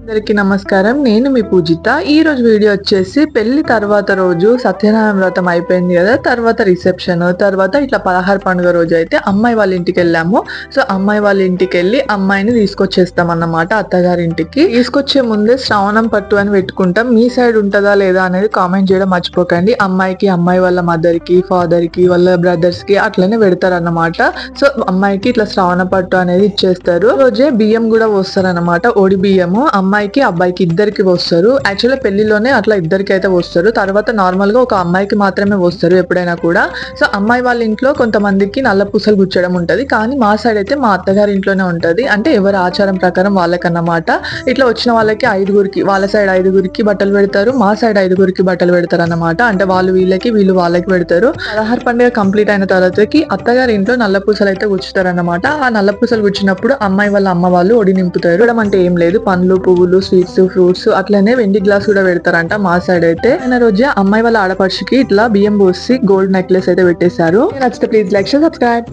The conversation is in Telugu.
అందరికీ నమస్కారం. నేను మీ పూజిత. ఈ రోజు వీడియో వచ్చేసి పెళ్లి తర్వాత రోజు సత్యనారాయణ వ్రతం అయిపోయింది కదా, తర్వాత రిసెప్షన్, తర్వాత ఇట్లా 16 పండుగ రోజు అయితే అమ్మాయి వాళ్ళ ఇంటికి వెళ్ళాము. సో అమ్మాయి వాళ్ళ ఇంటికి వెళ్ళి అమ్మాయిని తీసుకొచ్చేస్తాం అన్నమాట అత్తగారింటికి. తీసుకొచ్చే ముందే శ్రావణం పట్టు అని పెట్టుకుంటాం. మీ సైడ్ ఉంటుందా లేదా అనేది కామెంట్ చేయడం మర్చిపోకండి. అమ్మాయికి, అమ్మాయి వాళ్ళ మదర్ కి, ఫాదర్ కి, వాళ్ళ బ్రదర్స్ కి అట్లనే పెడతారు అన్నమాట. సో అమ్మాయికి ఇట్లా శ్రావణ పట్టు అనేది ఇచ్చేస్తారు. రోజే బియ్యం కూడా పోస్తారు అన్నమాట, ఓడి బియ్యము. అమ్మాయికి అబ్బాయికి ఇద్దరికి పోస్తారు. యాక్చువల్గా పెళ్లిలోనే అట్లా ఇద్దరికి అయితే పోస్తారు. తర్వాత నార్మల్ గా ఒక అమ్మాయికి మాత్రమే పోస్తారు ఎప్పుడైనా కూడా. సో అమ్మాయి వాళ్ళ ఇంట్లో కొంతమందికి నల్ల పూసలు గుచ్చడం ఉంటది, కానీ మా సైడ్ అయితే మా అత్తగారి ఇంట్లోనే ఉంటది. అంటే ఎవరి ఆచారం ప్రకారం వాళ్ళకన్నమాట. ఇట్లా వచ్చిన వాళ్ళకి 5గురికి, వాళ్ళ సైడ్ 5గురికి బట్టలు పెడతారు, మా సైడ్ 5గురికి బట్టలు పెడతారు అన్నమాట. అంటే వాళ్ళు వీళ్ళకి, వీళ్ళు వాళ్ళకి పెడతారు. 16 పండుగ కంప్లీట్ అయిన తర్వాతకి అత్తగారి ఇంట్లో నల్ల పూసలు అయితే గుచ్చుతారు అన్నమాట. ఆ నల్ల పూసలు గుచ్చినప్పుడు అమ్మాయి వాళ్ళ అమ్మ వాళ్ళు ఒడి నింపుతారు. అంటే ఏం లేదు, పండ్లు, పువ్వులు, స్వీట్స్, ఫ్రూట్స్, అట్లనే వెండి గ్లాస్ కూడా పెడతారంట మా సైడ్ అయితే. ఆయన రోజే అమ్మాయి వాళ్ళ ఆడపడుచుకి ఇట్లా బియ్యం పోసి గోల్డ్ నెక్లెస్ అయితే పెట్టేశారు. నచ్చితే ప్లీజ్ లైక్, షేర్, సబ్స్క్రైబ్.